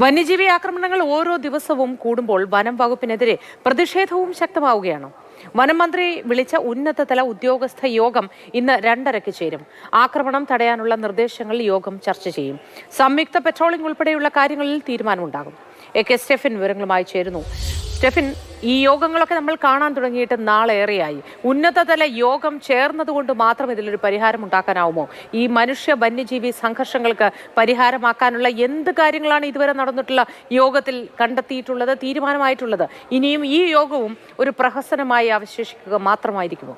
വന്യജീവി ആക്രമണങ്ങൾ ഓരോ ദിവസവും കൂടുമ്പോൾ വനം വകുപ്പിനെതിരെ പ്രതിഷേധവും ശക്തമാവുകയാണ്. വനം മന്ത്രി വിളിച്ച ഉന്നതതല ഉദ്യോഗസ്ഥ യോഗം ഇന്ന് 2:30 ചേരും. ആക്രമണം തടയാനുള്ള നിർദ്ദേശങ്ങൾ യോഗം ചർച്ച ചെയ്യും. സംയുക്ത പെട്രോളിംഗ് ഉൾപ്പെടെയുള്ള കാര്യങ്ങളിൽ തീരുമാനമുണ്ടാകും. AK സ്റ്റെഫിൻ വിവരങ്ങളുമായി ചേരുന്നു. സ്റ്റെഫിൻ, ഈ യോഗങ്ങളൊക്കെ നമ്മൾ കാണാൻ തുടങ്ങിയിട്ട് നാളേറെയായി. ഉന്നതതല യോഗം ചേർന്നതുകൊണ്ട് മാത്രം ഇതിലൊരു പരിഹാരം ഉണ്ടാക്കാനാവുമോ? ഈ മനുഷ്യ വന്യജീവി സംഘർഷങ്ങൾക്ക് പരിഹാരമാക്കാനുള്ള എന്ത് കാര്യങ്ങളാണ് ഇതുവരെ നടന്നിട്ടുള്ള യോഗത്തിൽ കണ്ടെത്തിയിട്ടുള്ളത്, തീരുമാനമായിട്ടുള്ളത്? ഇനിയും ഈ യോഗവും ഒരു പ്രഹസനമായി അവശേഷിക്കുക മാത്രമായിരിക്കുമോ?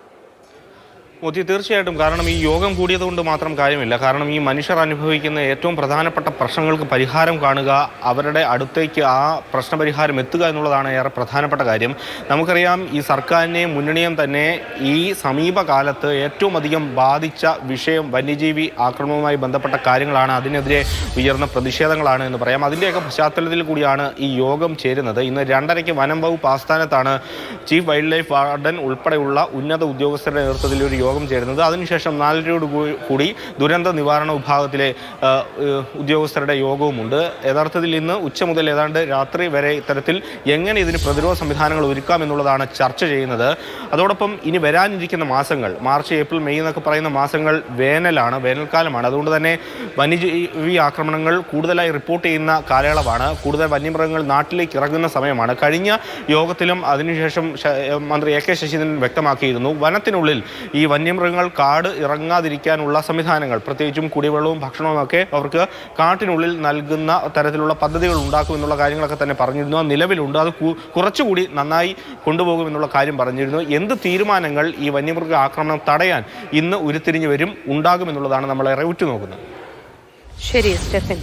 മോദി, തീർച്ചയായിട്ടും. കാരണം ഈ യോഗം കൂടിയതുകൊണ്ട് മാത്രം കാര്യമില്ല. കാരണം ഈ മനുഷ്യർ അനുഭവിക്കുന്ന ഏറ്റവും പ്രധാനപ്പെട്ട പ്രശ്നങ്ങൾക്ക് പരിഹാരം കാണുക, അവരുടെ അടുത്തേക്ക് ആ പ്രശ്നപരിഹാരം എത്തുക എന്നുള്ളതാണ് ഏറെ പ്രധാനപ്പെട്ട കാര്യം. നമുക്കറിയാം, ഈ സർക്കാരിനെയും മുന്നണിയും തന്നെ ഈ സമീപകാലത്ത് ഏറ്റവും അധികം ബാധിച്ച വിഷയം വന്യജീവി ആക്രമണവുമായി ബന്ധപ്പെട്ട കാര്യങ്ങളാണ്. അതിനെതിരെ ഉയർന്ന പ്രതിഷേധങ്ങളാണ് എന്ന് പറയാം. അതിൻ്റെയൊക്കെ പശ്ചാത്തലത്തിൽ കൂടിയാണ് ഈ യോഗം ചേരുന്നത്. ഇന്ന് 2:30 വനം വകുപ്പ് ആസ്ഥാനത്താണ് ചീഫ് വൈൽഡ് ലൈഫ് വാർഡൻ ഉൾപ്പെടെയുള്ള ഉന്നത ഉദ്യോഗസ്ഥരുടെ നേതൃത്വത്തിൽ ഒരു യോഗം ചേരുന്നത്. അതിനുശേഷം 4:30 കൂടി ദുരന്ത നിവാരണ വിഭാഗത്തിലെ ഉദ്യോഗസ്ഥരുടെ യോഗവുമുണ്ട്. യഥാർത്ഥത്തിൽ ഇന്ന് ഉച്ച മുതൽ ഏതാണ്ട് രാത്രി വരെ ഇത്തരത്തിൽ എങ്ങനെ ഇതിന് പ്രതിരോധ സംവിധാനങ്ങൾ ഒരുക്കാം എന്നുള്ളതാണ് ചർച്ച ചെയ്യുന്നത്. അതോടൊപ്പം ഇനി വരാനിരിക്കുന്ന മാസങ്ങൾ, മാർച്ച്, ഏപ്രിൽ, മെയ് എന്നൊക്കെ പറയുന്ന മാസങ്ങൾ വേനൽക്കാലമാണ്. അതുകൊണ്ട് തന്നെ വന്യജീവി ആക്രമണങ്ങൾ കൂടുതലായി റിപ്പോർട്ട് ചെയ്യുന്ന കാലയളവാണ്. കൂടുതൽ വന്യമൃഗങ്ങൾ നാട്ടിലേക്ക് ഇറങ്ങുന്ന സമയമാണ്. കഴിഞ്ഞ യോഗത്തിലും അതിനുശേഷം മന്ത്രി AK ശശീന്ദ്രൻ വ്യക്തമാക്കിയിരുന്നു, വനത്തിനുള്ളിൽ ഈ വന്യമൃഗങ്ങൾ കാട് ഇറങ്ങാതിരിക്കാനുള്ള സംവിധാനങ്ങൾ, പ്രത്യേകിച്ചും കുടിവെള്ളവും ഭക്ഷണവും ഒക്കെ അവർക്ക് കാട്ടിനുള്ളിൽ നൽകുന്ന തരത്തിലുള്ള പദ്ധതികൾ ഉണ്ടാക്കുമെന്നുള്ള കാര്യങ്ങളൊക്കെ തന്നെ പറഞ്ഞിരുന്നു. നിലവിലുണ്ട്. അത് കുറച്ചുകൂടി നന്നായി കൊണ്ടുപോകുമെന്നുള്ള കാര്യം പറഞ്ഞിരുന്നു. എന്ത് തീരുമാനങ്ങൾ ഈ വന്യമൃഗ ആക്രമണം തടയാൻ ഇന്ന് ഉരുത്തിരിഞ്ഞു ഉണ്ടാകുമെന്നുള്ളതാണ് നമ്മൾ ഏറെ ഉറ്റുനോക്കുന്നത്. ശരി സ്റ്റെഫിൻ.